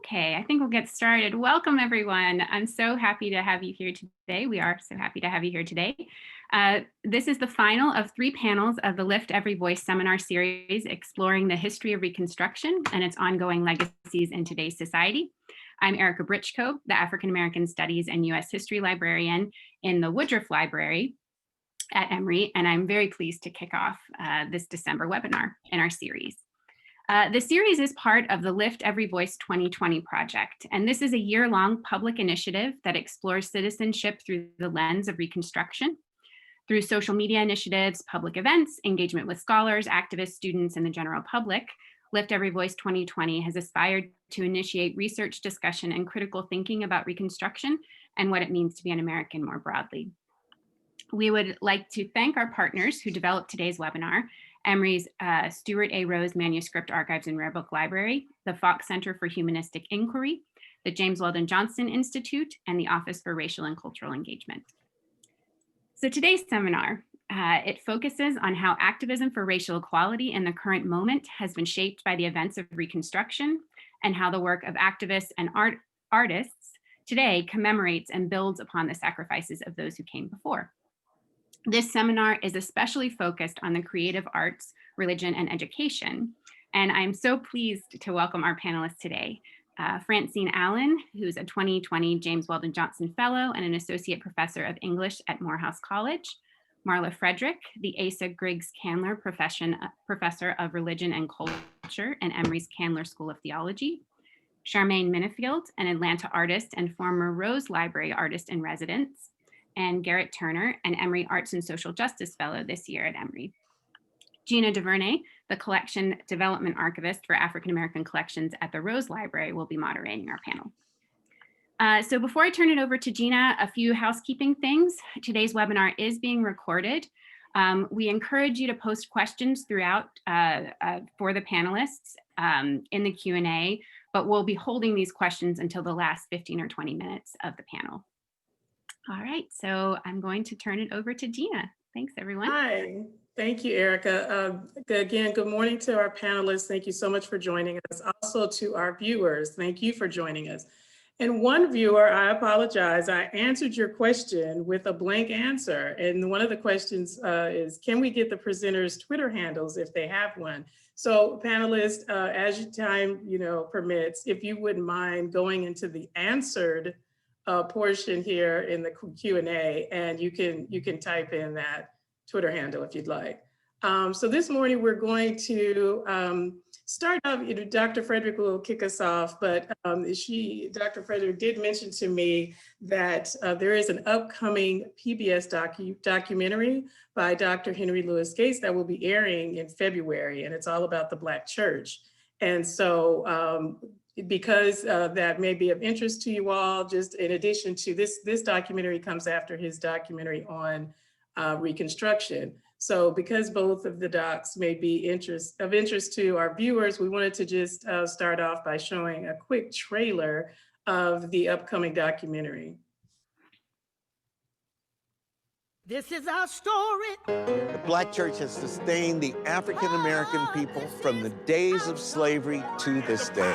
Okay, I think we'll get started. Welcome, everyone. I'm so happy to have you here today. We are so happy to have you here today. This is the final of 3 panels of the Lift Every Voice seminar series, exploring the history of Reconstruction and its ongoing legacies in today's society. I'm Erica Britchko, the African American Studies and U.S. History librarian in the Woodruff Library at Emory, and I'm very pleased to kick off this December webinar in our series. The series is part of the Lift Every Voice 2020 project, and this is a year-long public initiative that explores citizenship through the lens of Reconstruction. Through social media initiatives, public events, engagement with scholars, activists, students, and the general public, Lift Every Voice 2020 has aspired to initiate research, discussion, and critical thinking about Reconstruction and what it means to be an American more broadly. We would like to thank our partners who developed today's webinar: Emory's Stuart A. Rose Manuscript Archives and Rare Book Library, the Fox Center for Humanistic Inquiry, the James Weldon Johnson Institute, and the Office for Racial and Cultural Engagement. So today's seminar, it focuses on how activism for racial equality in the current moment has been shaped by the events of Reconstruction, and how the work of activists and artists today commemorates and builds upon the sacrifices of those who came before. This seminar is especially focused on the creative arts, religion, and education. And I'm so pleased to welcome our panelists today. Francine Allen, who's a 2020 James Weldon Johnson Fellow and an Associate Professor of English at Morehouse College. Marla Frederick, the Asa Griggs Candler Professor of Religion and Culture and Emory's Candler School of Theology. Charmaine Minniefield, an Atlanta artist and former Rose Library artist in residence. And Garrett Turner, an Emory Arts and Social Justice Fellow this year at Emory. Jina DuVernay, the Collection Development Archivist for African American Collections at the Rose Library, will be moderating our panel. So before I turn it over to Jina, a few housekeeping things. Today's webinar is being recorded. We encourage you to post questions throughout for the panelists in the Q&A, but we'll be holding these questions until the last 15 or 20 minutes of the panel. All right, so I'm going to turn it over to Jina. Thanks, everyone. Hi, thank you, Erica. Again, good morning to our panelists. Thank you so much for joining us. Also to our viewers, thank you for joining us. And one viewer, I apologize, I answered your question with a blank answer. And one of the questions is, can we get the presenters' Twitter handles if they have one? So panelists, as your time permits, if you wouldn't mind going into the answered portion here in the Q&A, and you can type in that Twitter handle if you'd like. So this morning we're going to start off. Dr. Frederick will kick us off, but Dr. Frederick did mention to me that there is an upcoming PBS documentary by Dr. Henry Louis Gates that will be airing in February, and it's all about the Black church. And so because that may be of interest to you all, just in addition to this documentary comes after his documentary on Reconstruction. So because both of the docs may be of interest to our viewers, we wanted to just start off by showing a quick trailer of the upcoming documentary. This is our story. The Black church has sustained the African American people from the days of slavery to this day.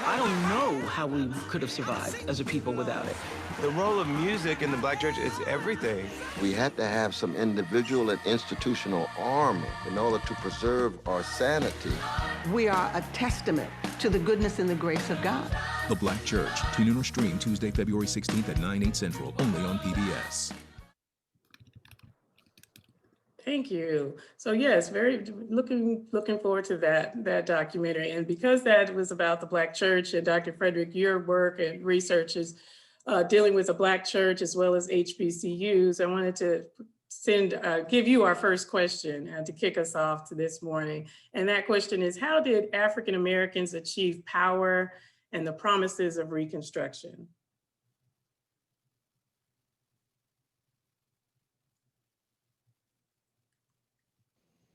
I don't know how we could have survived as a people without it. The role of music in the Black church is everything. We had to have some individual and institutional armor in order to preserve our sanity. We are a testament to the goodness and the grace of God. The Black Church. Tune in or stream Tuesday, February 16th at 9/8 Central, only on PBS. Thank you. So yes, very looking forward to that documentary. And because that was about the Black church, and Dr. Frederick, your work and research is dealing with the Black church as well as HBCUs, I wanted to give you our first question to kick us off to this morning. And that question is, how did African Americans achieve power and the promises of Reconstruction?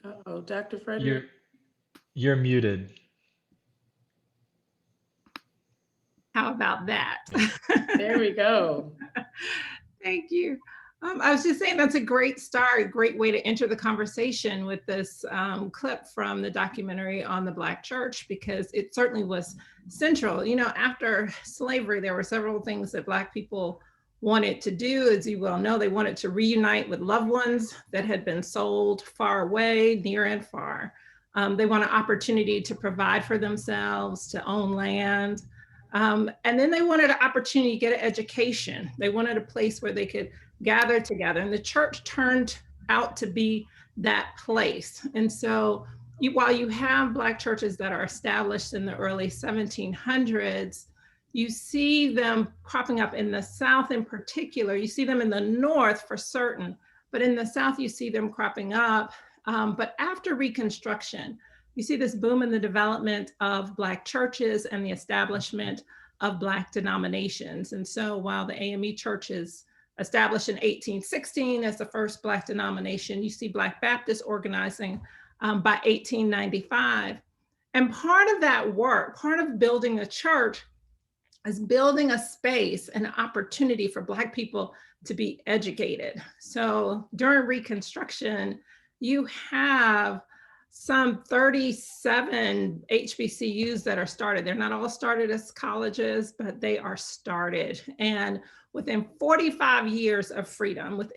Uh-oh, Dr. Frederick? You're muted. How about that? There we go. Thank you. I was just saying that's a great start, great way to enter the conversation with this clip from the documentary on the Black church, because it certainly was central. You know, after slavery, there were several things that Black people wanted to do. As you well know, they wanted to reunite with loved ones that had been sold far away, near and far. They want an opportunity to provide for themselves, to own land. And then they wanted an opportunity to get an education. They wanted a place where they could gather together. And the church turned out to be that place. And so while you have Black churches that are established in the early 1700s, you see them cropping up in the South in particular. You see them in the North for certain, but in the South, you see them cropping up. But after Reconstruction, you see this boom in the development of Black churches and the establishment of Black denominations. And so while the AME church is established in 1816 as the first Black denomination, you see Black Baptists organizing by 1895. And part of that work, part of building a church, is building a space, an opportunity for Black people to be educated. So during Reconstruction, you have some 37 HBCUs that are started. They're not all started as colleges, but they are started. And within 45 years of freedom, you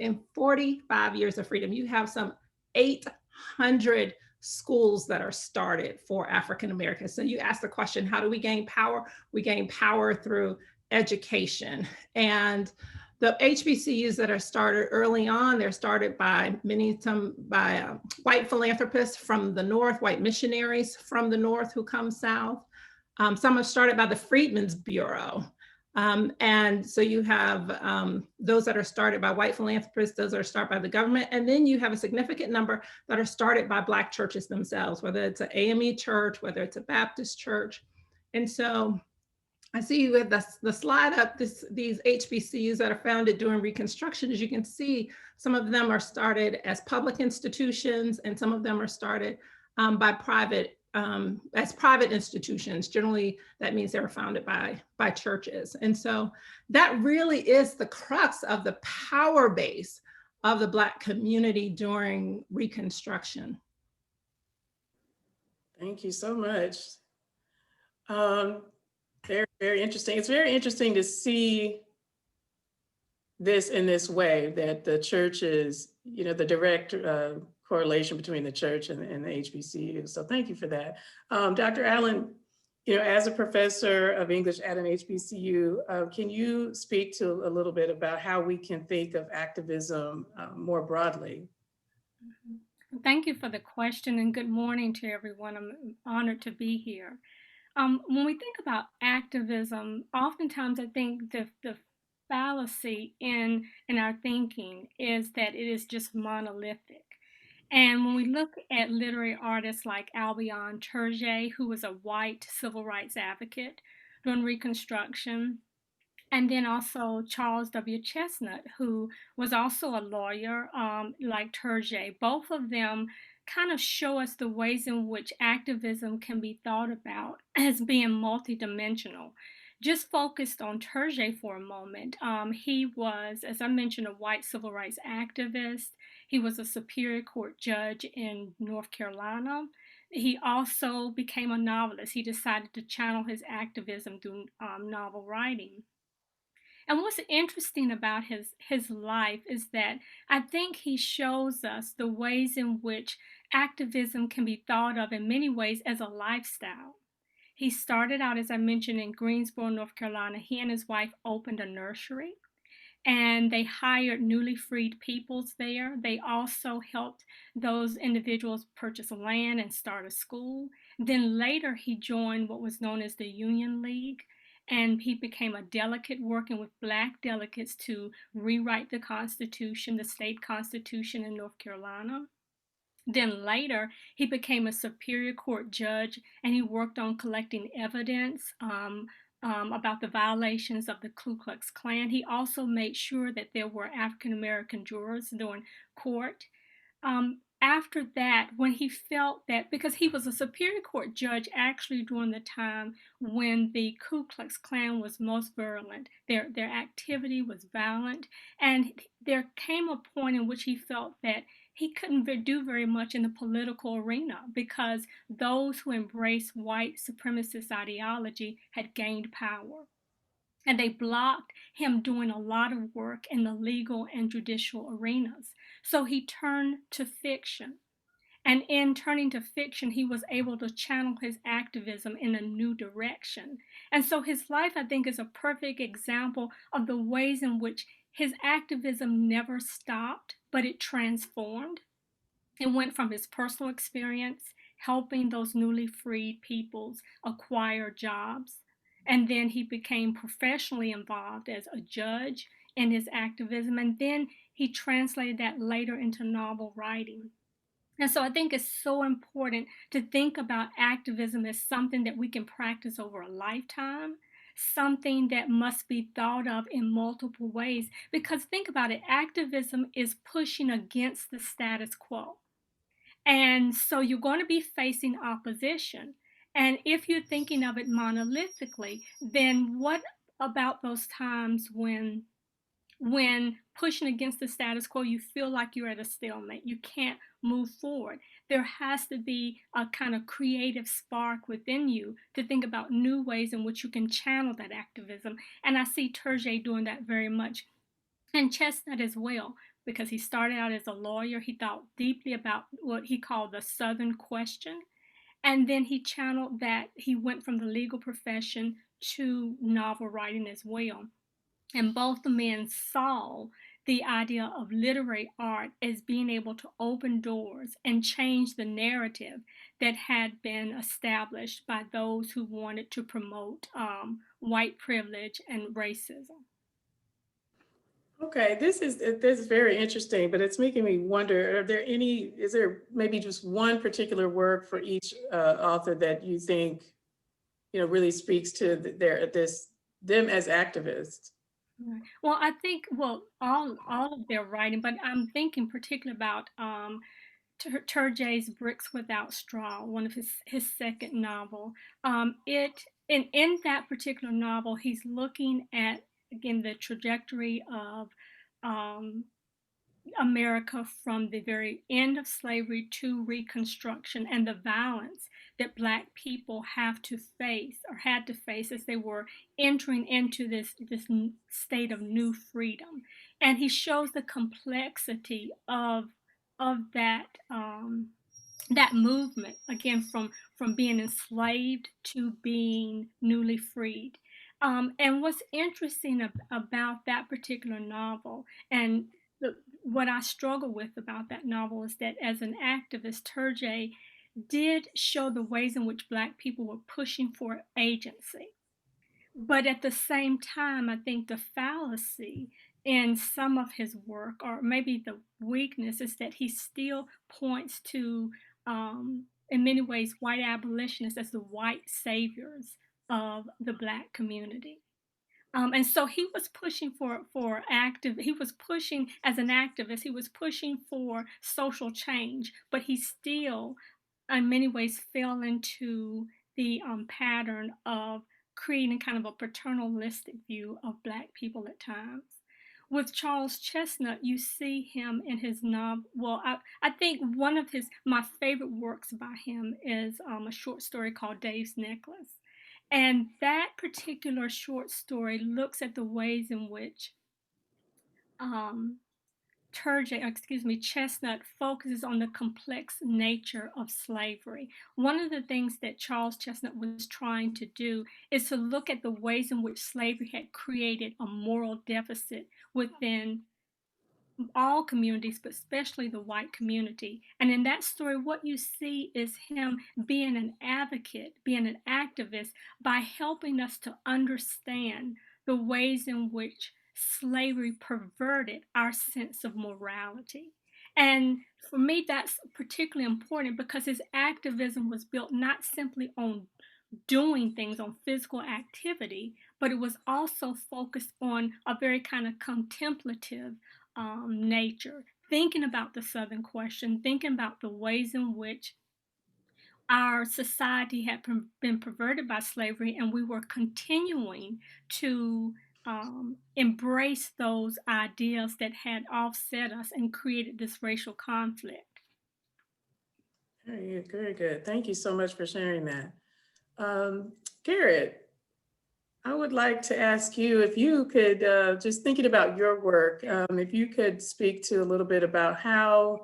have some 800 schools that are started for African Americans. So you ask the question, how do we gain power? We gain power through education. And the HBCUs that are started early on, they're started by white philanthropists from the North, white missionaries from the North who come South. Some are started by the Freedmen's Bureau. And so you have those that are started by white philanthropists, those that are started by the government, and then you have a significant number that are started by Black churches themselves, whether it's an AME church, whether it's a Baptist church. And so I see with the slide up, these HBCUs that are founded during Reconstruction. As you can see, some of them are started as public institutions, and some of them are started by private institutions. Generally, that means they were founded by churches. And so that really is the crux of the power base of the Black community during Reconstruction. Thank you so much. Very, very interesting. It's very interesting to see this in this way, that the church is, you know, the direct correlation between the church and the HBCU. So thank you for that. Dr. Allen, you know, as a professor of English at an HBCU, can you speak to a little bit about how we can think of activism more broadly? Thank you for the question, and good morning to everyone. I'm honored to be here. When we think about activism, oftentimes I think the fallacy in our thinking is that it is just monolithic. And when we look at literary artists like Albion Turget, who was a white civil rights advocate during Reconstruction, and then also Charles W. Chestnut, who was also a lawyer like Turget, both of them kind of show us the ways in which activism can be thought about as being multidimensional. Just focused on Turget for a moment. He was, as I mentioned, a white civil rights activist. He was a Superior Court judge in North Carolina. He also became a novelist. He decided to channel his activism through novel writing. And what's interesting about his life is that I think he shows us the ways in which activism can be thought of in many ways as a lifestyle. He started out, as I mentioned, in Greensboro, North Carolina. He and his wife opened a nursery, and they hired newly freed peoples there. They also helped those individuals purchase land and start a school. Then later, he joined what was known as the Union League, and he became a delegate working with Black delegates to rewrite the Constitution, the state constitution in North Carolina. Then later, he became a Superior Court judge, and he worked on collecting evidence about the violations of the Ku Klux Klan. He also made sure that there were African American jurors during court. after that, when he felt that, because he was a Superior Court judge actually during the time when the Ku Klux Klan was most virulent, their activity was violent, and there came a point in which he felt that he couldn't do very much in the political arena because those who embraced white supremacist ideology had gained power. And they blocked him doing a lot of work in the legal and judicial arenas. So he turned to fiction. And in turning to fiction, he was able to channel his activism in a new direction. And so his life, I think, is a perfect example of the ways in which his activism never stopped, but it transformed. It went from his personal experience, helping those newly freed peoples acquire jobs. And then he became professionally involved as a judge in his activism. And then he translated that later into novel writing. And so I think it's so important to think about activism as something that we can practice over a lifetime, something that must be thought of in multiple ways. Because think about it, activism is pushing against the status quo. And so you're going to be facing opposition. And if you're thinking of it monolithically, then what about those times when pushing against the status quo, you feel like you're at a stalemate, you can't move forward? There has to be a kind of creative spark within you to think about new ways in which you can channel that activism. And I see Turgeon doing that very much, and Chestnut as well, because he started out as a lawyer. He thought deeply about what he called the Southern question. And then he channeled that, he went from the legal profession to novel writing as well. And both the men saw the idea of literary art as being able to open doors and change the narrative that had been established by those who wanted to promote white privilege and racism. Okay, this is very interesting, but it's making me wonder, is there maybe just one particular work for each author that you think, really speaks to them as activists? Well, I think, all of their writing, but I'm thinking particularly about Turgeon's Bricks Without Straw, one of his second novel. In that particular novel, he's looking at, again, the trajectory of um, America from the very end of slavery to Reconstruction, and the violence that Black people have to face, or had to face, as they were entering into this state of new freedom. And he shows the complexity of that that movement, again, from being enslaved to being newly freed. And what's interesting about that particular novel, and what I struggle with about that novel, is that as an activist, Turgeon did show the ways in which Black people were pushing for agency. But at the same time, I think the fallacy in some of his work, or maybe the weakness, is that he still points to, in many ways, white abolitionists as the white saviors of the Black community. And so he was pushing he was pushing as an activist, he was pushing for social change, but he still, in many ways, fell into the pattern of creating kind of a paternalistic view of Black people at times. With Charles Chestnut, you see him in his novel. Well, I think one of my favorite works by him is a short story called Dave's Necklace. And that particular short story looks at the ways in which Chestnut focuses on the complex nature of slavery. One of the things that Charles Chestnut was trying to do is to look at the ways in which slavery had created a moral deficit within all communities, but especially the white community. And in that story, what you see is him being an advocate, being an activist, by helping us to understand the ways in which slavery perverted our sense of morality. And for me, that's particularly important because his activism was built not simply on doing things, on physical activity, but it was also focused on a very kind of contemplative nature, thinking about the Southern question, thinking about the ways in which our society had been perverted by slavery, and we were continuing to embrace those ideas that had offset us and created this racial conflict. Very good, very good. Thank you so much for sharing that. Garrett, I would like to ask you if you could, just thinking about your work, if you could speak to a little bit about how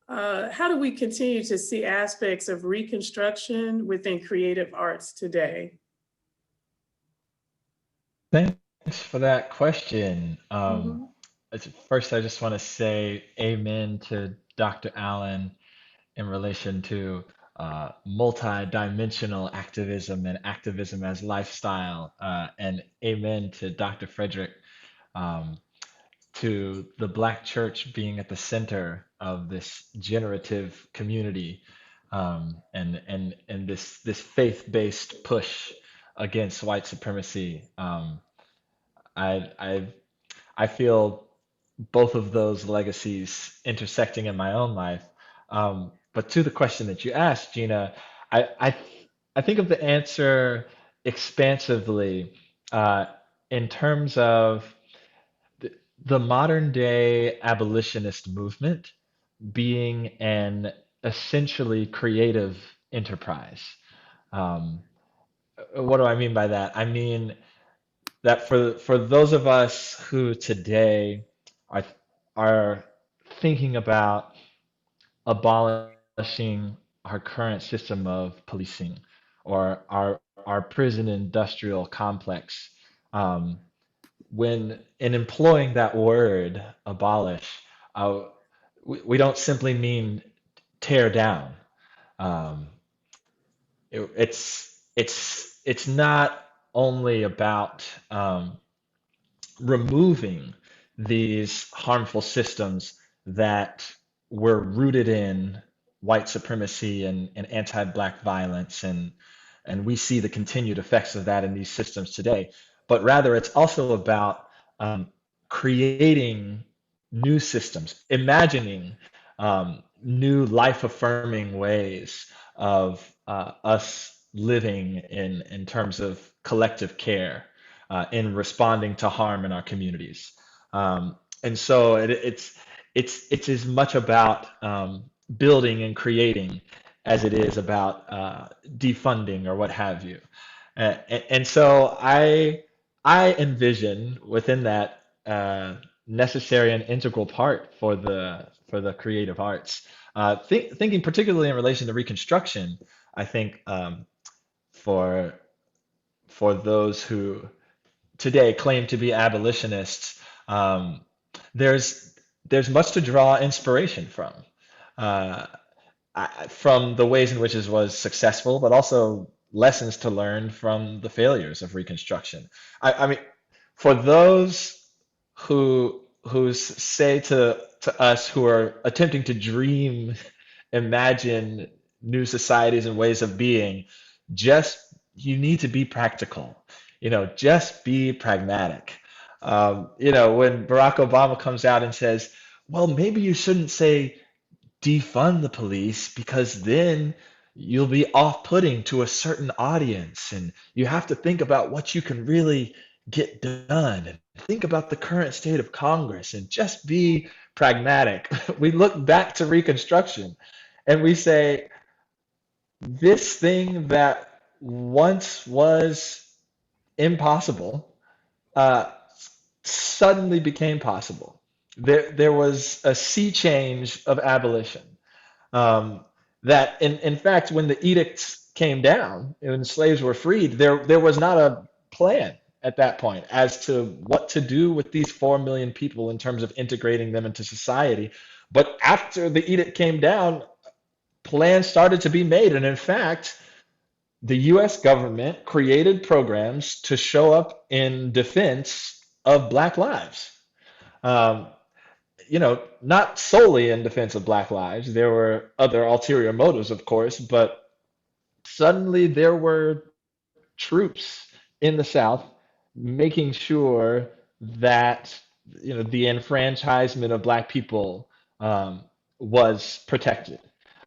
do we continue to see aspects of Reconstruction within creative arts today? Thanks for that question. Mhm. First, I just want to say amen to Dr. Allen in relation to multi-dimensional activism and activism as lifestyle, and amen to Dr. Frederick, um, to the Black church being at the center of this generative community, and this faith-based push against white supremacy. I I I feel both of those legacies intersecting in my own life. But to the question that you asked, Gina, I I, I think of the answer expansively, uh, in terms of the modern day abolitionist movement being an essentially creative enterprise. Um, what do I mean by that? I mean that for those of us who today are are thinking about abolishing our current system of policing or our prison industrial complex, um, when in employing that word abolish, uh, we don't simply mean tear down. Um, it's not only about removing these harmful systems that were rooted in white supremacy and anti-black violence, and we see the continued effects of that in these systems today. But rather, it's also about creating new systems, imagining new life-affirming ways of us living in terms of collective care, in responding to harm in our communities. And so it's as much about building and creating as it is about defunding or what have you. And so I envision within that necessary and integral part for the creative arts. Thinking particularly in relation to Reconstruction, I think for for those who today claim to be abolitionists, um, there's there's much to draw inspiration from. Uh, from the ways in which it was successful, but also lessons to learn from the failures of Reconstruction. I mean, for those who say to us who are attempting to dream, imagine new societies and ways of being, just you need to be practical. Just be pragmatic. When Barack Obama comes out and says, "Well, maybe you shouldn't say defund the police because then you'll be off-putting to a certain audience, and you have to think about what you can really get done and think about the current state of Congress and just be pragmatic." We look back to Reconstruction and we say, this thing that once was impossible uh, suddenly became possible. There was a sea change of abolition. Um, that in fact, when the edicts came down, when slaves were freed, there was not a plan at that point as to what to do with these 4 million people in terms of integrating them into society. But after the edict came down, plans started to be made. And in fact, the US government created programs to show up in defense of Black lives. Um, not solely in defense of Black lives. There were other ulterior motives, of course, but suddenly there were troops in the South making sure that the enfranchisement of Black people was protected.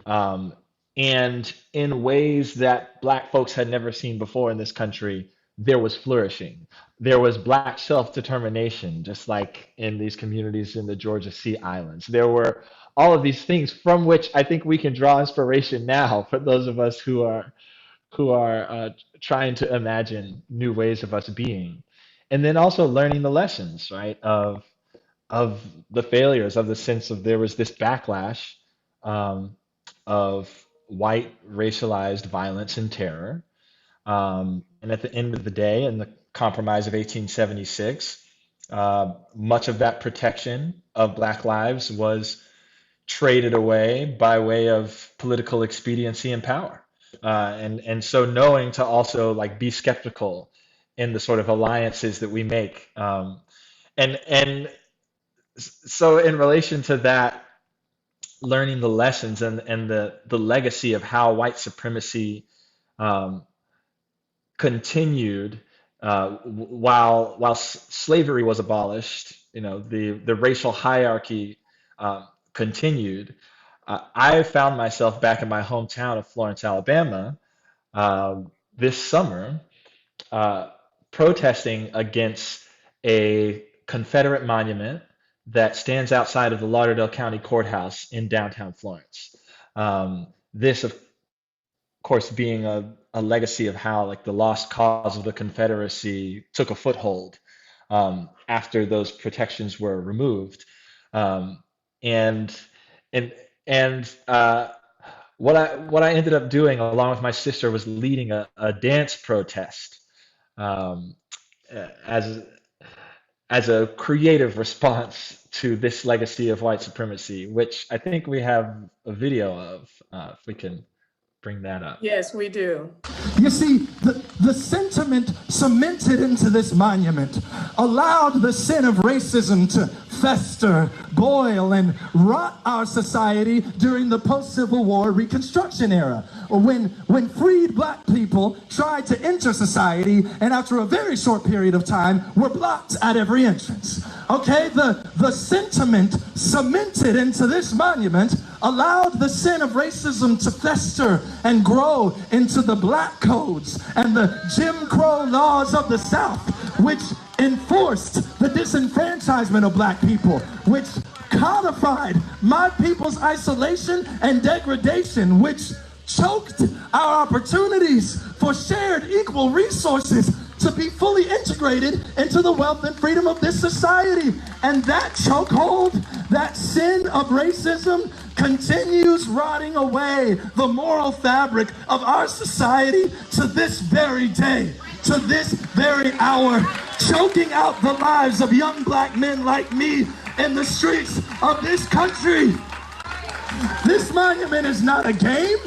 Um, and in ways that Black folks had never seen before in this country, there was flourishing. There was Black self-determination, just like in these communities in the Georgia Sea Islands. There were all of these things from which I think we can draw inspiration now for those of us who are trying to imagine new ways of us being. And then also learning the lessons, right, of the failures, of the sense of there was this backlash um, of white racialized violence and terror. And at the end of the day, in the Compromise of 1876, much of that protection of Black lives was traded away by way of political expediency and power. And so knowing to also like be skeptical in the sort of alliances that we make. And so in relation to that, learning the lessons and the legacy of how white supremacy um, continued while slavery was abolished, the racial hierarchy continued. I found myself back in my hometown of Florence, Alabama, this summer, protesting against a Confederate monument that stands outside of the Lauderdale County Courthouse in downtown Florence. This, of course, being a legacy of how like the lost cause of the Confederacy took a foothold after those protections were removed. And and and what I ended up doing along with my sister was leading a dance protest um, as a creative response to this legacy of white supremacy, which I think we have a video of, if we can bring that up. Yes, we do. You see, the sentiment cemented into this monument allowed the sin of racism to fester, boil, and rot our society during the post-Civil War Reconstruction era, when freed Black people tried to enter society and after a very short period of time were blocked at every entrance. Okay, the sentiment cemented into this monument allowed the sin of racism to fester and grow into the Black codes and the Jim Crow laws of the South, which enforced the disenfranchisement of Black people, which codified my people's isolation and degradation, which choked our opportunities for shared equal resources to be fully integrated into the wealth and freedom of this society. And that chokehold, that sin of racism, continues rotting away the moral fabric of our society to this very day, to this very hour, choking out the lives of young Black men like me in the streets of this country. This monument is not a game.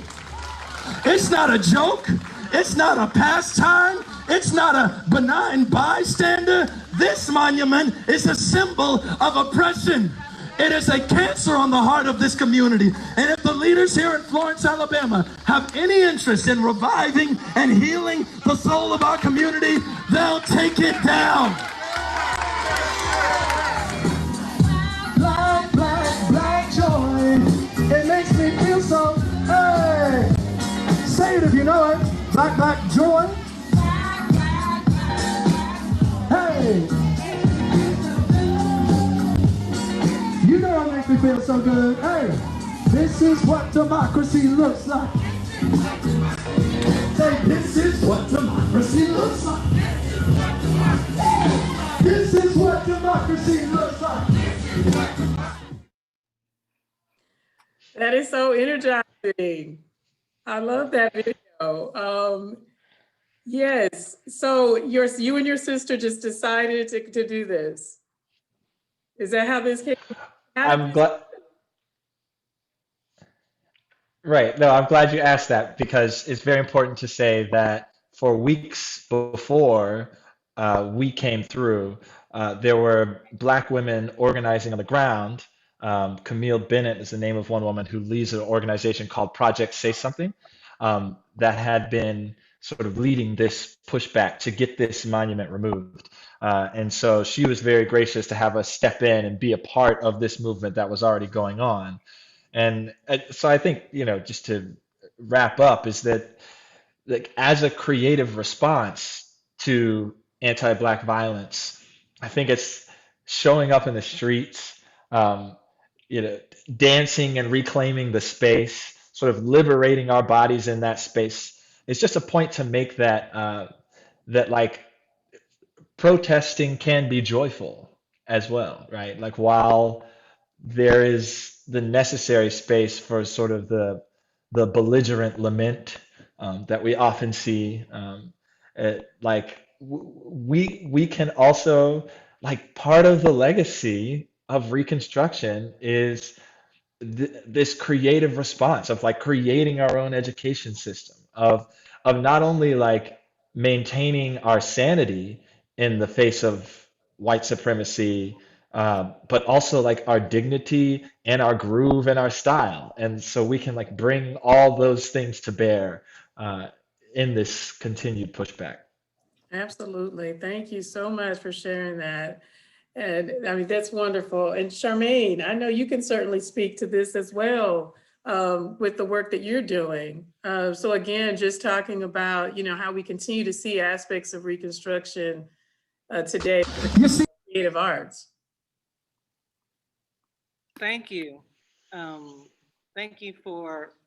It's not a joke. It's not a pastime. It's not a benign bystander. This monument is a symbol of oppression. It is a cancer on the heart of this community. And if the leaders here in Florence, Alabama have any interest in reviving and healing the soul of our community, they'll take it down. Black, black, black joy. It makes me feel so, hey. Say it if you know it. Black, black joy. Hey. You know it makes me feel so good. Hey, this is what democracy looks like. Say, this is what democracy looks like. This is what democracy looks like. That is so energizing. I love that video. Yes, so you and your sister just decided to do this. Is that how this came? I'm glad. Right. No, I'm glad you asked that because it's very important to say that for weeks before we came through, there were Black women organizing on the ground. Camille Bennett is the name of one woman who leads an organization called Project Say Something that had been sort of leading this pushback to get this monument removed. And so she was very gracious to have us step in and be a part of this movement that was already going on. And so I think, just to wrap up, is that like as a creative response to anti-Black violence, I think it's showing up in the streets, um, dancing and reclaiming the space, sort of liberating our bodies in that space. It's just a point to make that like protesting can be joyful as well, right? Like while there is the necessary space for sort of the belligerent lament that we often see. We can also, like, part of the legacy of Reconstruction is this creative response of like creating our own education system, of not only like maintaining our sanity in the face of white supremacy, but also like our dignity and our groove and our style. And so we can like bring all those things to bear in this continued pushback. Absolutely. Thank you so much for sharing that. And I mean, that's wonderful. And Charmaine, I know you can certainly speak to this as well with the work that you're doing. So again, just talking about, how we continue to see aspects of Reconstruction today in the creative arts. Thank you. Thank you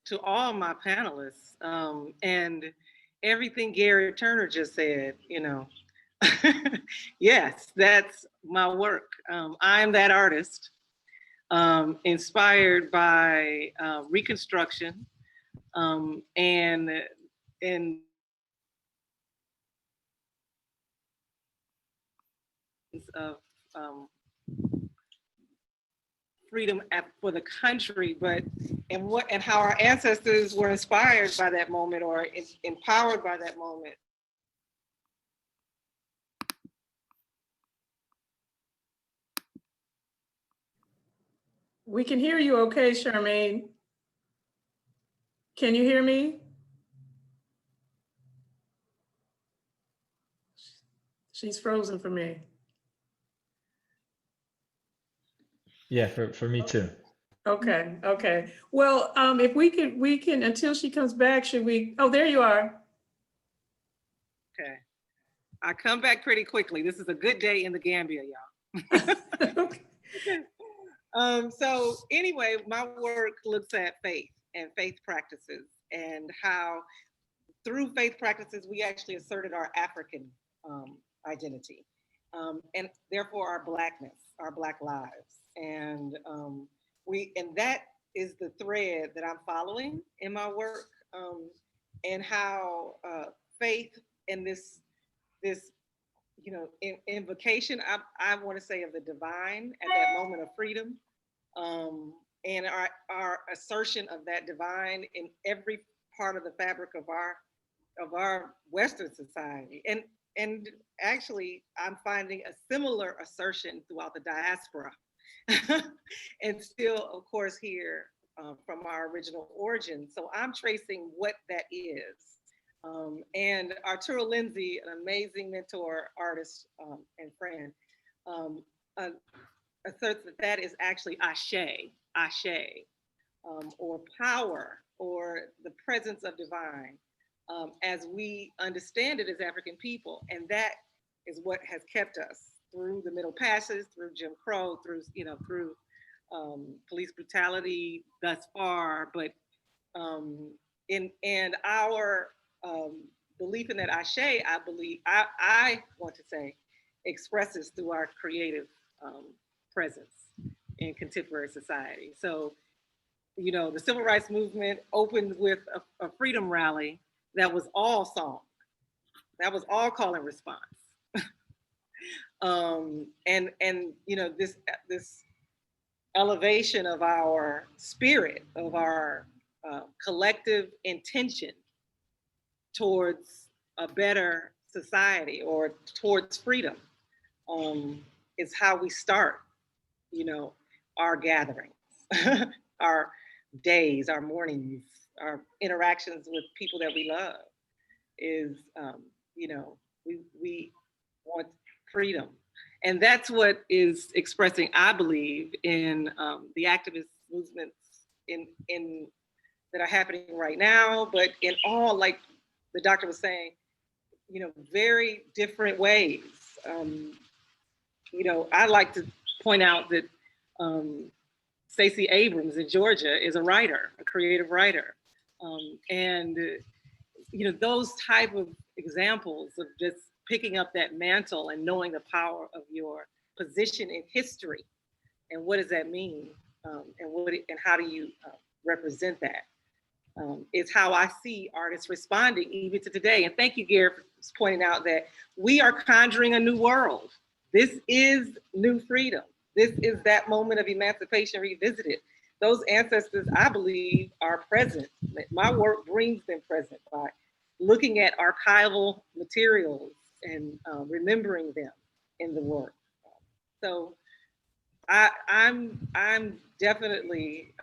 to all my panelists and everything Garrett Turner just said, Yes, that's my work. I'm that artist, inspired by Reconstruction and of freedom for the country, and how our ancestors were inspired by that moment or empowered by that moment. We can hear you okay, Charmaine. Can you hear me? She's frozen for me. Yeah, for me too. Okay. Well, if we can, until she comes back, should we, oh, there you are. Okay. I come back pretty quickly. This is a good day in the Gambia, y'all. Okay. So anyway, my work looks at faith and faith practices and how through faith practices, we actually asserted our African identity and therefore our Blackness, our Black lives. And that is the thread that I'm following in my work and how faith and this invocation, I want to say, of the divine at that moment of freedom, and our assertion of that divine in every part of the fabric of our Western society. And actually, I'm finding a similar assertion throughout the diaspora, and still, of course, here from our original origin. So I'm tracing what that is. And Arturo Lindsay, an amazing mentor, artist, and friend, asserts that is actually Ashe, or power, or the presence of divine, as we understand it as African people. And that is what has kept us through the Middle Passage, through Jim Crow, through police brutality thus far. But in our belief in that Ashe, I want to say, expresses through our creative presence in contemporary society. So, the Civil Rights Movement opened with a freedom rally that was all song, that was all call and response. This elevation of our spirit, of our collective intention towards a better society or towards freedom is how we start, our gatherings, our days, our mornings, our interactions with people that we love. is, you know, we want freedom. And that's what is expressing, I believe, in the activist movements in that are happening right now, but in all, like the doctor was saying, you know, very different ways. You know, I like to point out that Stacey Abrams in Georgia is a writer, a creative writer. And, you know, those type of examples of just picking up that mantle and knowing the power of your position in history and what does that mean, and how do you represent that? Is how I see artists responding even to today. And thank you, Garrett, for pointing out that we are conjuring a new world. This is new freedom. This is that moment of emancipation revisited. Those ancestors, I believe, are present. My work brings them present by looking at archival materials and remembering them in the work. So I'm definitely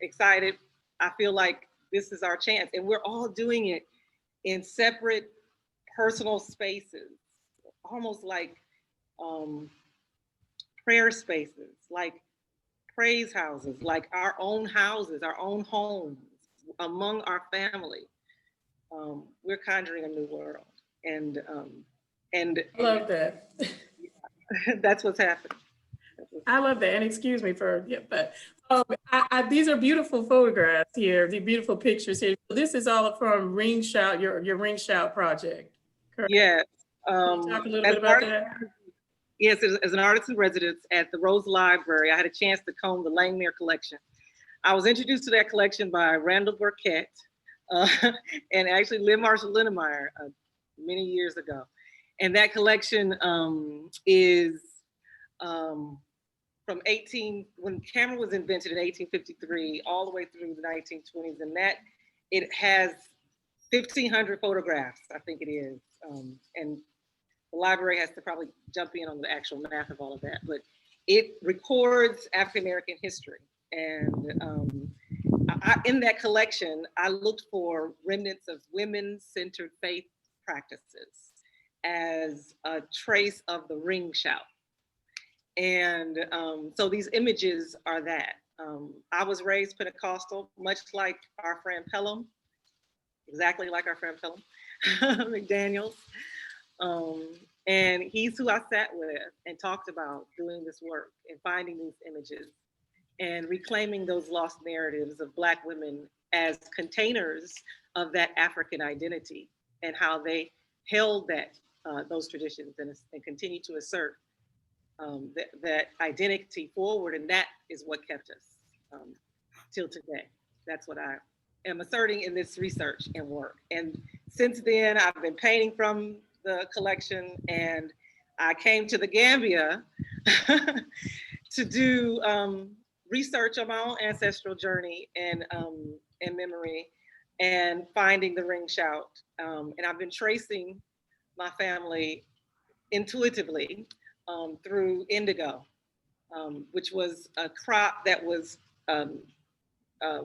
excited. I feel like this is our chance, and we're all doing it in separate personal spaces, almost like prayer spaces, like praise houses, like our own houses, our own homes, among our family. We're conjuring a new world, and I love that. that's what's happening. I love that, and excuse me for, yeah, but these are beautiful photographs here, the beautiful pictures here. So this is all from Ring Shout, your Ring Shout project, correct? Yes. Can you talk a little bit about that? Yes, as an artist in residence at the Rose Library, I had a chance to comb the Langmuir collection. I was introduced to that collection by Randall Burkett and actually Lynn Marshall Linnemeyer many years ago. And that collection is from when camera was invented in 1853, all the way through the 1920s. And that, it has 1,500 photographs, I think it is. And the library has to probably jump in on the actual math of all of that, but it records African-American history. And in that collection, I looked for remnants of women-centered faith practices as a trace of the ring shout. And so these images are that. I was raised Pentecostal, much like our friend Pelham, exactly like our friend Pelham McDaniels. And he's who I sat with and talked about doing this work and finding these images and reclaiming those lost narratives of Black women as containers of that African identity and how they held that those traditions and continue to assert that identity forward. And that is what kept us till today. That's what I am asserting in this research and work. And since then, I've been painting from the collection, and I came to the Gambia to do research on my own ancestral journey and memory and finding the ring shout. And I've been tracing my family intuitively through indigo, which was a crop that was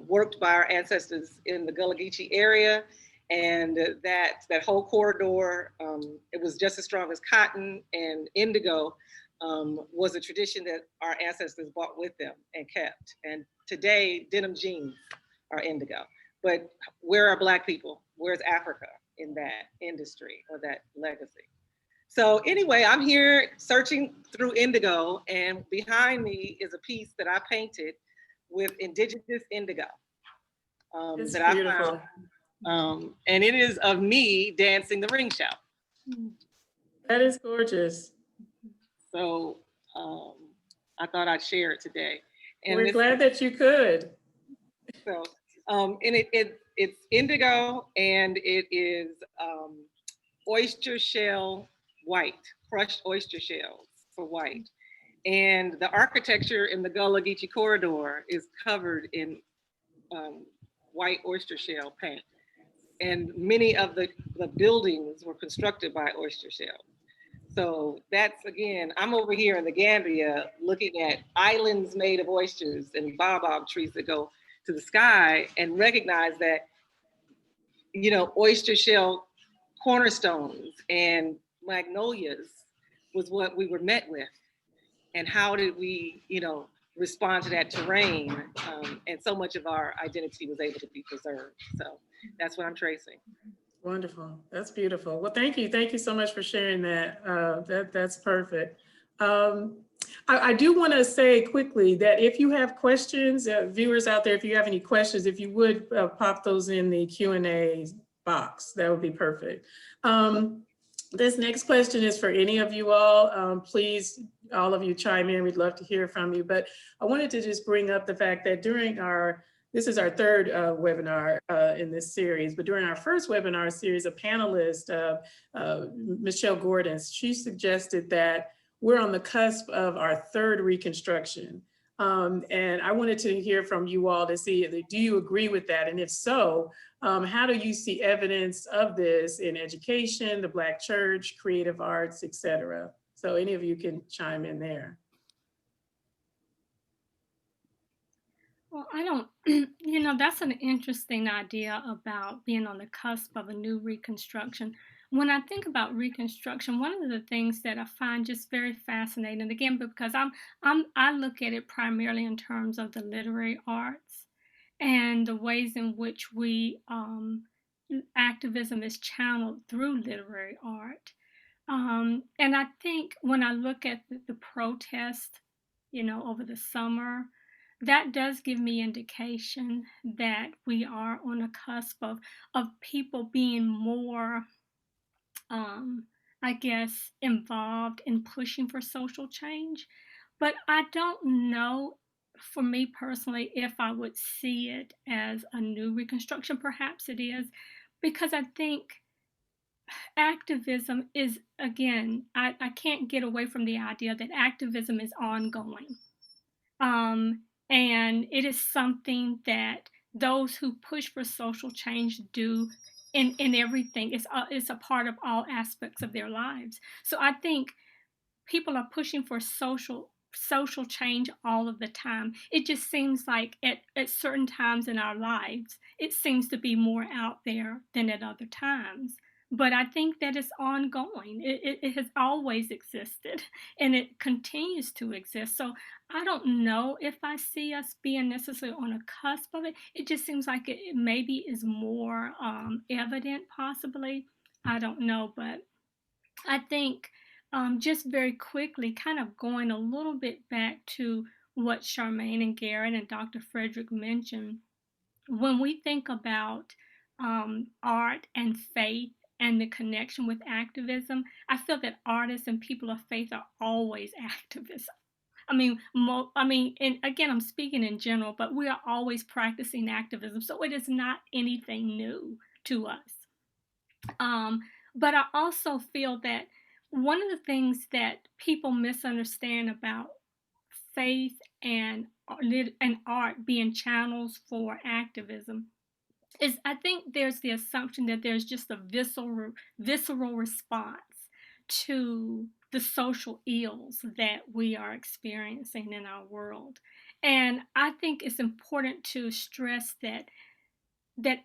worked by our ancestors in the Gullah Geechee area. And that whole corridor, it was just as strong as cotton, and indigo was a tradition that our ancestors brought with them and kept. And today, denim jeans are indigo. But where are Black people? Where's Africa in that industry or that legacy? So anyway, I'm here searching through indigo, and behind me is a piece that I painted with indigenous indigo that I found. And it is of me dancing the ring shout. That is gorgeous. So I thought I'd share it today. And we're glad that you could. So, and it's indigo, and it is oyster shell white, crushed oyster shells for white. And the architecture in the Gullah Geechee corridor is covered in white oyster shell paint. And many of the buildings were constructed by oyster shell. So that's, again, I'm over here in the Gambia looking at islands made of oysters and baobab trees that go to the sky, and recognize that, you know, oyster shell cornerstones and magnolias was what we were met with. And how did we, respond to that terrain? And so much of our identity was able to be preserved. So that's what I'm tracing. Wonderful. That's beautiful. Well, thank you. Thank you so much for sharing that. That's perfect. I do want to say quickly that if you have questions, viewers out there, if you have any questions, if you would pop those in the Q&A box, that would be perfect. This next question is for any of you all. Please, all of you chime in. We'd love to hear from you. But I wanted to just bring up the fact that this is our third webinar in this series, but during our first webinar series, a panelist, Michelle Gordon, she suggested that we're on the cusp of our third Reconstruction. And I wanted to hear from you all to see, do you agree with that? And if so, how do you see evidence of this in education, the Black church, creative arts, et cetera? So any of you can chime in there. Well, that's an interesting idea about being on the cusp of a new Reconstruction. When I think about Reconstruction, one of the things that I find just very fascinating, again, because I look at it primarily in terms of the literary arts and the ways in which activism is channeled through literary art. And I think when I look at the protest, over the summer, that does give me indication that we are on a cusp of people being more, I guess, involved in pushing for social change. But I don't know, for me personally, if I would see it as a new Reconstruction. Perhaps it is, because I think activism is, again, I can't get away from the idea that activism is ongoing. And it is something that those who push for social change do in everything. It's a part of all aspects of their lives. So I think people are pushing for social change all of the time. It just seems like at certain times in our lives, it seems to be more out there than at other times. But I think that it's ongoing. It has always existed, and it continues to exist. So I don't know if I see us being necessarily on a cusp of it. It just seems like it maybe is more evident, possibly. I don't know, but I think just very quickly, kind of going a little bit back to what Charmaine and Garrett and Dr. Frederick mentioned, when we think about art and faith and the connection with activism, I feel that artists and people of faith are always activists. And again, I'm speaking in general, but we are always practicing activism, so it is not anything new to us. But I also feel that one of the things that people misunderstand about faith and art being channels for activism is, I think there's the assumption that there's just a visceral response to the social ills that we are experiencing in our world. And I think it's important to stress that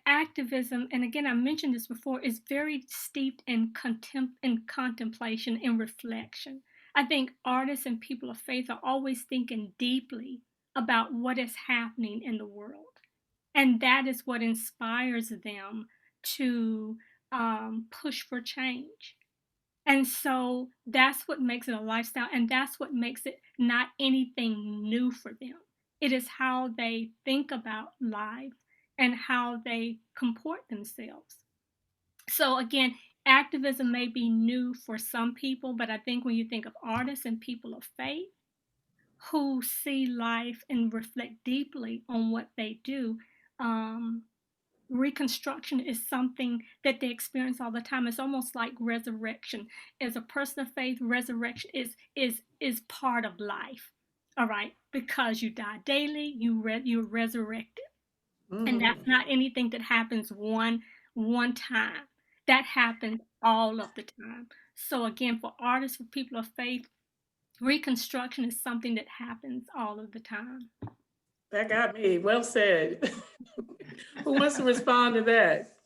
activism, and again, I mentioned this before, is very steeped in contemplation and reflection. I think artists and people of faith are always thinking deeply about what is happening in the world. And that is what inspires them to push for change. And so that's what makes it a lifestyle, and that's what makes it not anything new for them. It is how they think about life and how they comport themselves. So again, activism may be new for some people, but I think when you think of artists and people of faith who see life and reflect deeply on what they do, Reconstruction is something that they experience all the time. It's almost like resurrection. As a person of faith, resurrection is part of life. All right, because you die daily, you're resurrected. Mm-hmm. And that's not anything that happens one time. That happens all of the time. So again, for artists, for people of faith, Reconstruction is something that happens all of the time. That got me. Well said. Who wants to respond to that?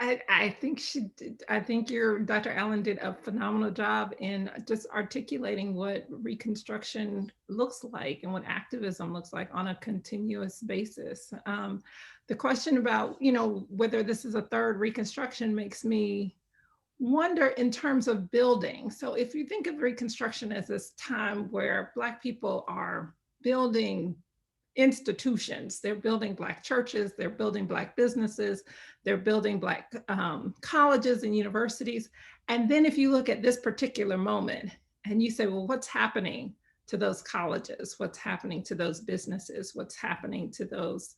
I think she did. I think Dr. Allen did a phenomenal job in just articulating what Reconstruction looks like and what activism looks like on a continuous basis. The question about, whether this is a third Reconstruction makes me wonder in terms of building. So if you think of Reconstruction as this time where Black people are building institutions, they're building Black churches, they're building Black businesses, they're building Black colleges and universities. And then if you look at this particular moment and you say, well, what's happening to those colleges? What's happening to those businesses? What's happening to those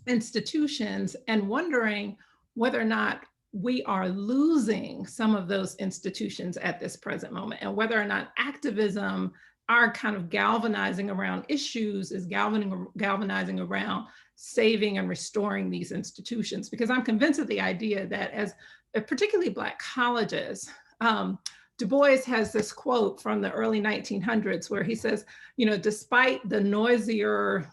institutions? And wondering whether or not we are losing some of those institutions at this present moment, and whether or not activism, our kind of galvanizing around issues, is galvanizing around saving and restoring these institutions. Because I'm convinced of the idea that as particularly Black colleges, Du Bois has this quote from the early 1900s where he says, despite the noisier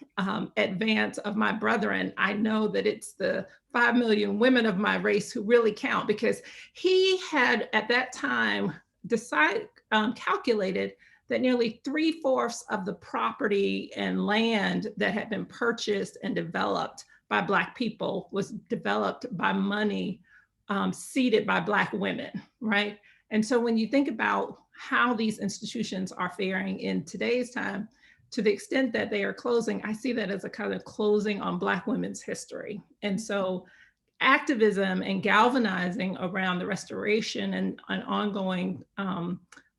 advance of my brethren, I know that it's the 5 million women of my race who really count. Because he had at that time calculated that nearly 3/4 of the property and land that had been purchased and developed by Black people was developed by money seeded by Black women, right? And so when you think about how these institutions are faring in today's time, to the extent that they are closing, I see that as a kind of closing on Black women's history. And so activism and galvanizing around the restoration and ongoing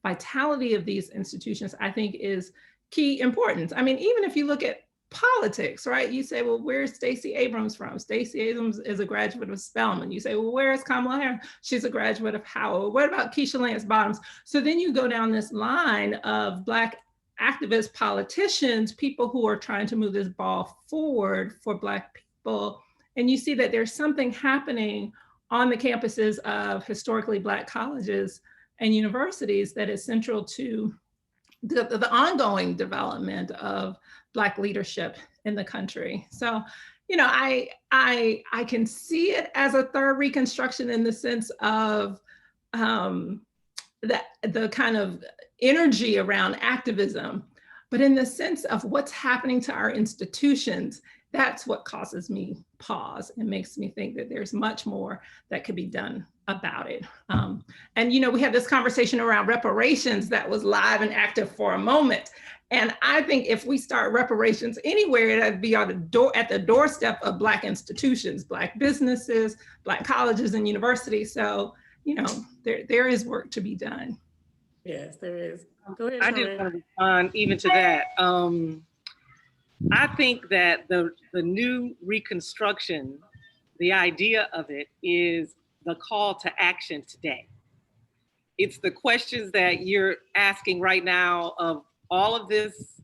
vitality of these institutions, I think, is key importance. I mean, even if you look at politics, right? You say, well, where's Stacey Abrams from? Stacey Abrams is a graduate of Spelman. You say, well, where's Kamala Harris? She's a graduate of Howard. What about Keisha Lance Bottoms? So then you go down this line of Black activist politicians, people who are trying to move this ball forward for Black people. And you see that there's something happening on the campuses of historically Black colleges and universities that is central to the ongoing development of Black leadership in the country. So, I can see it as a third Reconstruction in the sense of the kind of energy around activism, but in the sense of what's happening to our institutions, that's what causes me pause and makes me think that there's much more that could be done about it. And we had this conversation around reparations that was live and active for a moment. And I think if we start reparations anywhere, that'd be at the doorstep of Black institutions, Black businesses, Black colleges and universities. So, there is work to be done. Yes, there is. Go ahead, I Charmaine. did want to respond even to that. I think that the new Reconstruction, the idea of it is the call to action today. It's the questions that you're asking right now of all of this,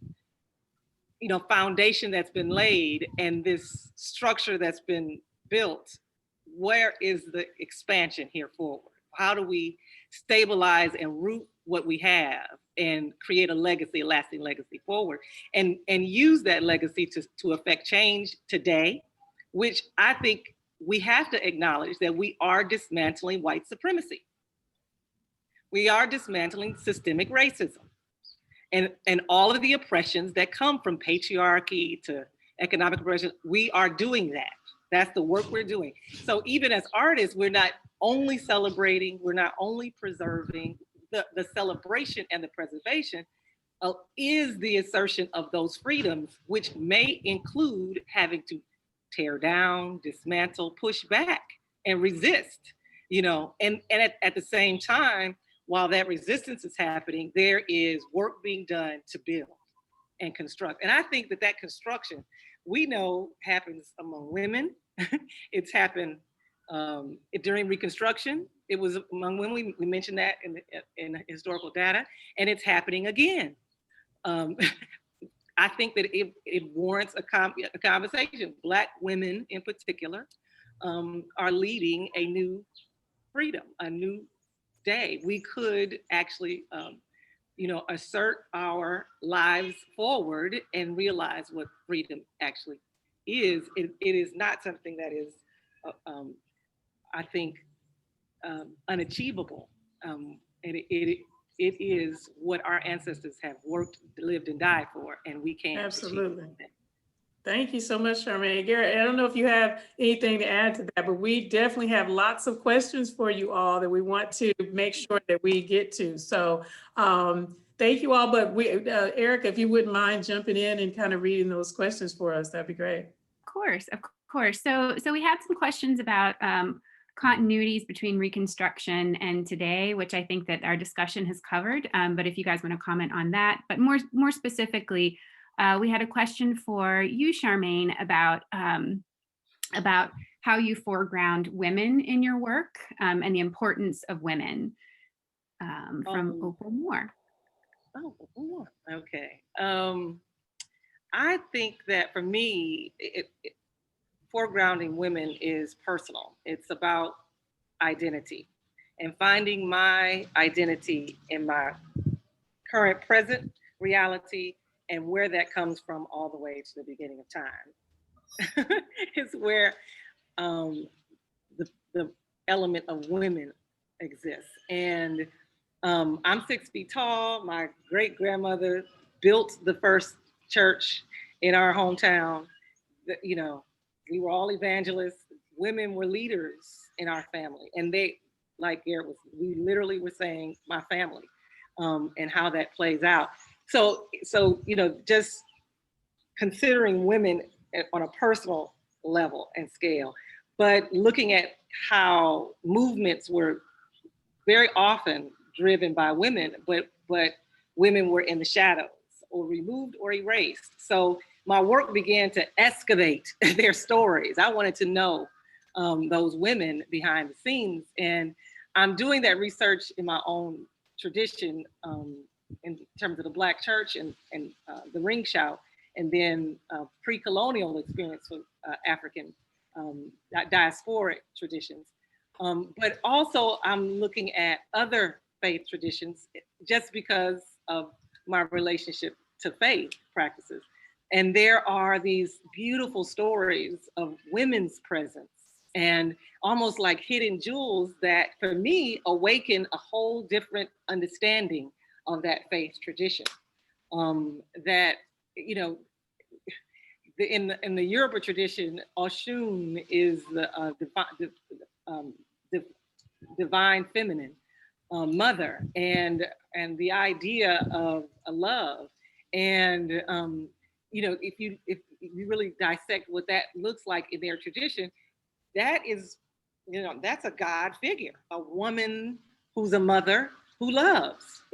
foundation that's been laid and this structure that's been built. Where is the expansion here forward? How do we stabilize and root what we have and create a legacy, a lasting legacy forward, and use that legacy to affect change today, which I think we have to acknowledge that we are dismantling white supremacy. We are dismantling systemic racism and all of the oppressions that come from patriarchy to economic oppression. We are doing that. That's the work we're doing. So even as artists, we're not only celebrating, we're not only preserving. The celebration and the preservation is the assertion of those freedoms, which may include having to tear down, dismantle, push back, and resist, and at the same time, while that resistance is happening, there is work being done to build and construct. And I think that construction, we know, happens among women. It's happened during Reconstruction. It was among women. We mentioned that in historical data, and it's happening again. I think that it warrants a conversation. Black women in particular are leading a new freedom, a new day. We could actually, assert our lives forward and realize what freedom actually is. It is not something that is I think, unachievable. And it is what our ancestors have worked, lived, and died for, and we can't Absolutely. achieve that. Thank you so much, Charmaine. Garrett, I don't know if you have anything to add to that, but we definitely have lots of questions for you all that we want to make sure that we get to. So thank you all, but Erica, if you wouldn't mind jumping in and kind of reading those questions for us, that'd be great. Of course. So we had some questions about continuities between Reconstruction and today, which I think that our discussion has covered. But if you guys want to comment on that, but more specifically, we had a question for you, Charmaine, about how you foreground women in your work and the importance of women from Opal Moore. Oh, okay. I think that for me, foregrounding women is personal. It's about identity and finding my identity in my current present reality and where that comes from all the way to the beginning of time. It's where the element of women exists. And I'm 6 feet tall. My great grandmother built the first church in our hometown. You know, we were all evangelists. Women were leaders in our family. And they, like Garrett was, we literally were saying my family and how that plays out. So, you know, just considering women on a personal level and scale, but looking at how movements were very often driven by women, but women were in the shadows or removed or erased. So my work began to excavate their stories. I wanted to know those women behind the scenes. And I'm doing that research in my own tradition in terms of the Black church and the ring shout, and then pre-colonial experience with African diasporic traditions. But also I'm looking at other faith traditions just because of my relationship to faith practices. And there are these beautiful stories of women's presence and almost like hidden jewels that for me awaken a whole different understanding of that faith tradition. That, you know, in the Yoruba tradition, Oshun is the divine feminine mother, and the idea of a love. And you know, if you really dissect what that looks like in their tradition, that is, you know, that's a God figure, a woman who's a mother who loves.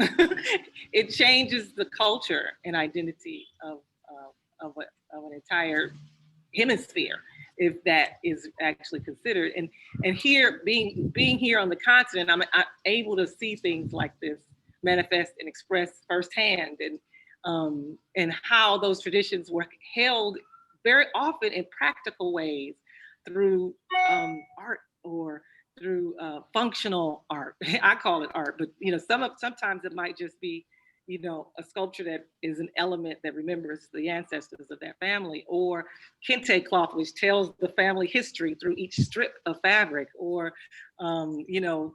It changes the culture and identity of an entire hemisphere, if that is actually considered. And here, being here on the continent, I'm able to see things like this manifest and expressed firsthand, and how those traditions were held very often in practical ways through art or through functional art. I call it art, but you know, sometimes it might just be, you know, a sculpture that is an element that remembers the ancestors of that family, or kente cloth, which tells the family history through each strip of fabric, or you know,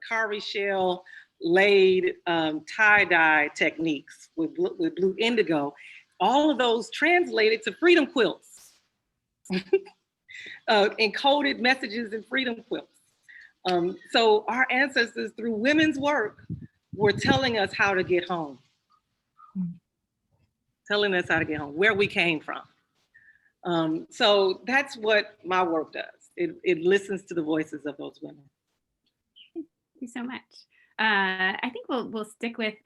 cowrie shell laid tie-dye techniques with blue indigo. All of those translated to freedom quilts, encoded messages in freedom quilts. So our ancestors, through women's work, were telling us how to get home, where we came from. So that's what my work does. It listens to the voices of those women. Thank you so much. I think we'll stick with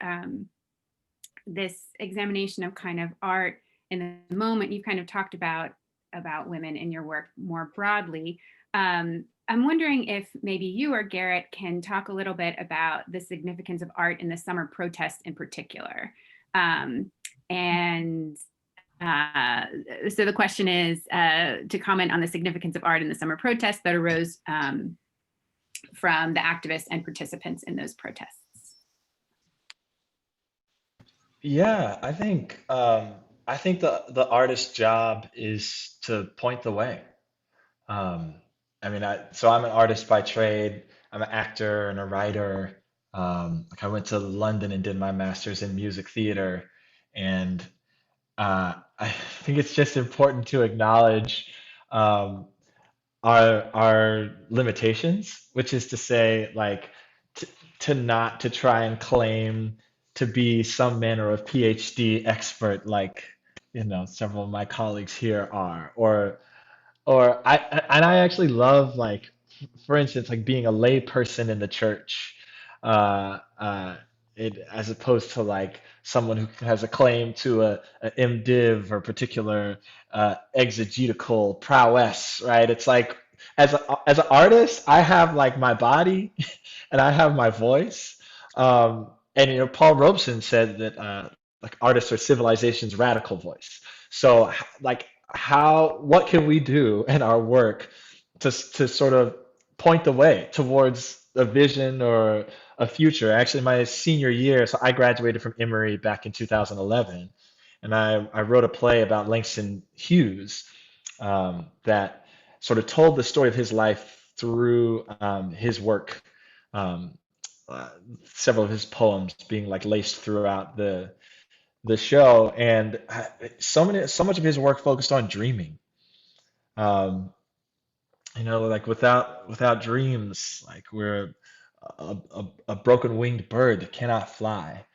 this examination of kind of art in the moment. You've kind of talked about women in your work more broadly. I'm wondering if maybe you or Garrett can talk a little bit about the significance of art in the summer protests in particular. So the question is to comment on the significance of art in the summer protests that arose from the activists and participants in those protests. Yeah, I think the artist's job is to point the way. So I'm an artist by trade. I'm an actor and a writer. Like I went to London and did my master's in music theater, and I think it's just important to acknowledge um, our limitations, which is to say, like, t to not to try and claim to be some manner of PhD expert, like several of my colleagues here are, or and I actually love, like, for instance, like being a lay person in the church, uh, uh, as opposed to like someone who has a claim to a MDiv or particular exegetical prowess, right? It's like as an artist, I have like my body and I have my voice. And Paul Robeson said that like artists are civilization's radical voice. So like what can we do in our work to sort of point the way towards a vision or a future? Actually, my senior year, so I graduated from Emory back in 2011, and I wrote a play about Langston Hughes that sort of told the story of his life through his work. Um, uh, Several of his poems being like laced throughout the show, and so much of his work focused on dreaming. Um, like without dreams, like we're a broken winged bird that cannot fly.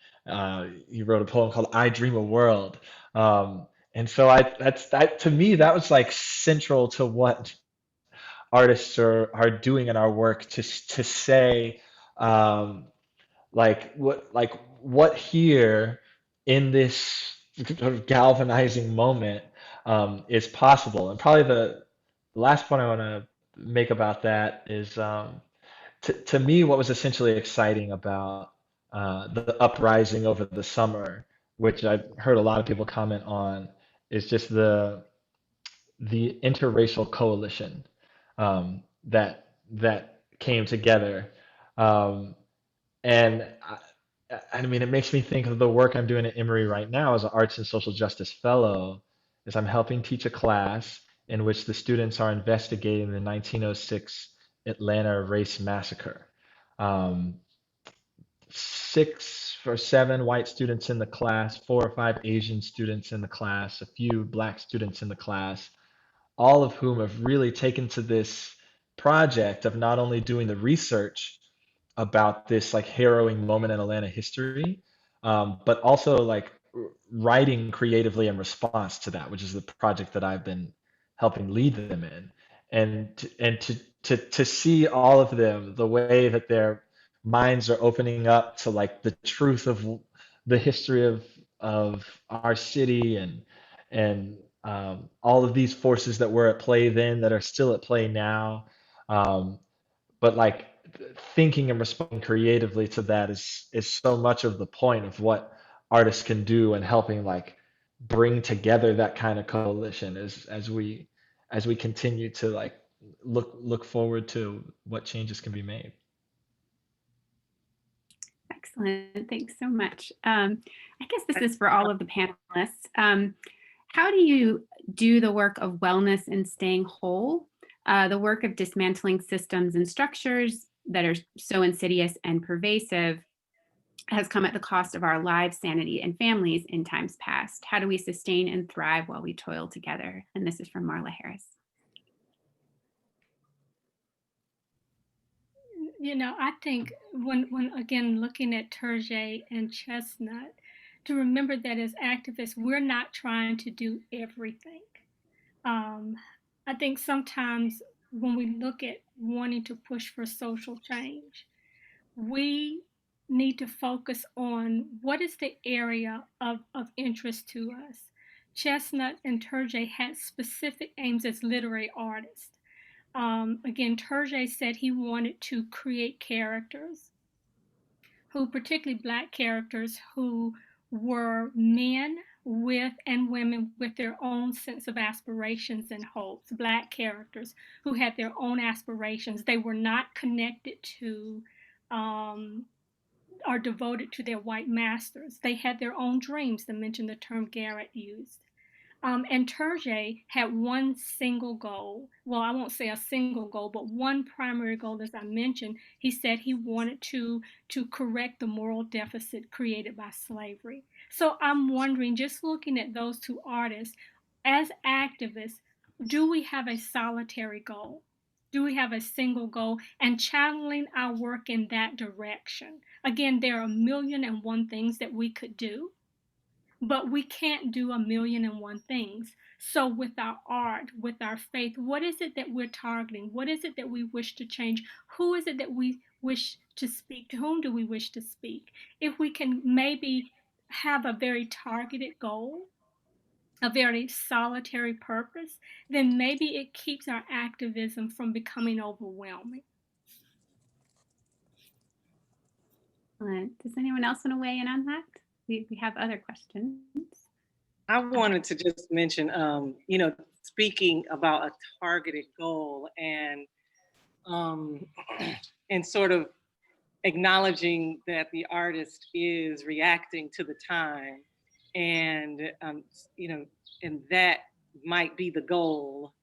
He wrote a poem called "I Dream a World," and so that to me that was like central to what artists are doing in our work to say. Um, what here in this sort of galvanizing moment is possible. And probably the last point I want to make about that is to me what was essentially exciting about the uprising over the summer, which I've heard a lot of people comment on, is just the interracial coalition that came together. Um, and I mean, it makes me think of the work I'm doing at Emory right now as an Arts and Social Justice Fellow, is I'm helping teach a class in which the students are investigating the 1906 Atlanta race massacre. Um, 6 or 7 white students in the class, 4 or 5 Asian students in the class, a few black students in the class, all of whom have really taken to this project of not only doing the research about this like harrowing moment in Atlanta history, but also like writing creatively in response to that, which is the project that I've been helping lead them in, and to see all of them, the way that their minds are opening up to like the truth of the history of our city and all of these forces that were at play then that are still at play now. Um, but like thinking and responding creatively to that is so much of the point of what artists can do and helping like bring together that kind of coalition as we continue to like look forward to what changes can be made. Excellent. Thanks so much. I guess this is for all of the panelists. How do you do the work of wellness and staying whole, the work of dismantling systems and structures that are so insidious and pervasive has come at the cost of our lives, sanity, and families in times past? How do we sustain and thrive while we toil together? And this is from Marla Harris. I think when again looking at Turgay and Chestnut, to remember that as activists, we're not trying to do everything. I think sometimes when we look at wanting to push for social change, we need to focus on what is the area of interest to us. Chestnut and Turgay had specific aims as literary artists. Again, Turgay said he wanted to create characters who, particularly Black characters, who were men with and women with their own sense of aspirations and hopes, Black characters who had their own aspirations. They were not connected to or devoted to their white masters. They had their own dreams, to mention the term Garrett used. And Turgeon had one single goal. Well, I won't say a single goal, but one primary goal, as I mentioned. He said he wanted to correct the moral deficit created by slavery. So I'm wondering, just looking at those two artists, as activists, do we have a solitary goal? Do we have a single goal and channeling our work in that direction? Again, there are 1,000,001 things that we could do, but we can't do 1,000,001 things. So with our art, with our faith, what is it that we're targeting? What is it that we wish to change? Who is it that we wish to speak? To whom do we wish to speak? If we can maybe have a very targeted goal, a very solitary purpose, then maybe it keeps our activism from becoming overwhelming. Does anyone else want to weigh in on that? We have other questions. I wanted to just mention, you know, speaking about a targeted goal and sort of acknowledging that the artist is reacting to the time, and you know, and that might be the goal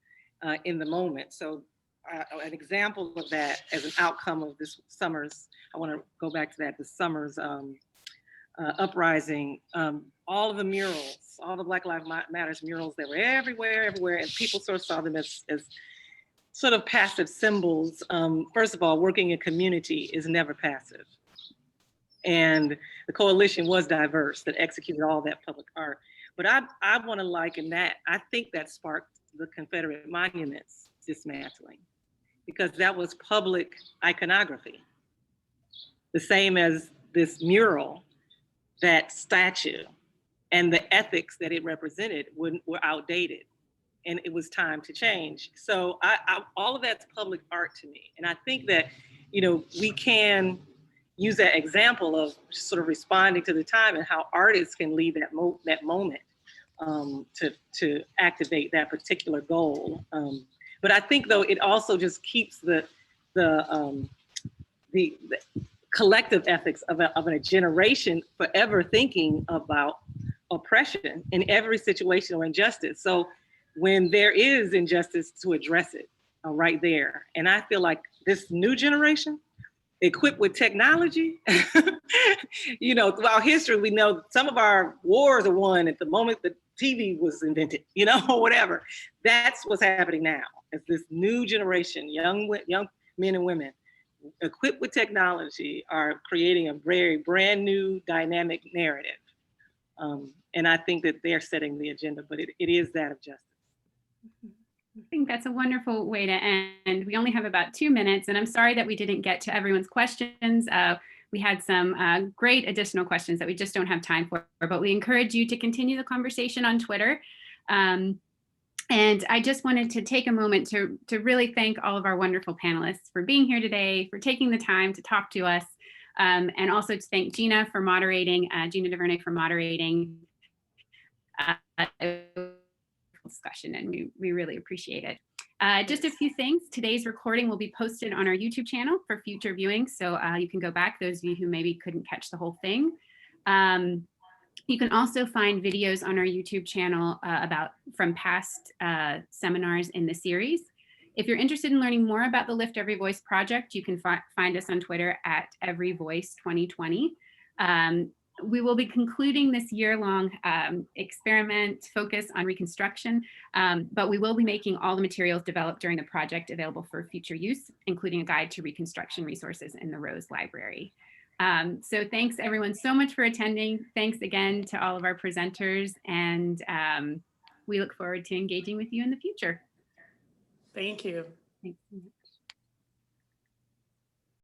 in the moment. So an example of that as an outcome of this summer's, I want to go back to that, this summer's uprising, all of the murals, all the Black Lives Matters murals that were everywhere, and people sort of saw them as sort of passive symbols. First of all, working in community is never passive. And the coalition was diverse that executed all that public art. But I want to liken that, I think that sparked the Confederate monuments dismantling, because that was public iconography. The same as this mural, that statue and the ethics that it represented were outdated, and it was time to change. So all of that's public art to me. And I think that, you know, we can use that example of sort of responding to the time and how artists can lead that moment to activate that particular goal. But I think though, it also just keeps the collective ethics of a generation forever thinking about oppression in every situation or injustice. So when there is injustice, to address it right there. And I feel like this new generation, equipped with technology, you know, throughout history, we know some of our wars are won at the moment the TV was invented, you know, or whatever. That's what's happening now. It's this new generation, young men and women equipped with technology are creating a very brand new dynamic narrative. And I think that they're setting the agenda, but it is that of justice. I think that's a wonderful way to end. We only have about 2 minutes, and I'm sorry that we didn't get to everyone's questions. We had some great additional questions that we just don't have time for, but we encourage you to continue the conversation on Twitter. And I just wanted to take a moment to really thank all of our wonderful panelists for being here today, for taking the time to talk to us, and also to thank Jina for moderating, Jina DuVernay for moderating discussion, and we really appreciate it. Just a few things. Today's recording will be posted on our YouTube channel for future viewing, so you can go back, those of you who maybe couldn't catch the whole thing. You can also find videos on our YouTube channel from past seminars in the series. If you're interested in learning more about the Lift Every Voice project, you can find us on Twitter at EveryVoice2020. We will be concluding this year-long experiment focus on Reconstruction, but we will be making all the materials developed during the project available for future use, including a guide to Reconstruction resources in the Rose Library. So thanks everyone so much for attending. Thanks again to all of our presenters, and we look forward to engaging with you in the future. Thank you. Thanks.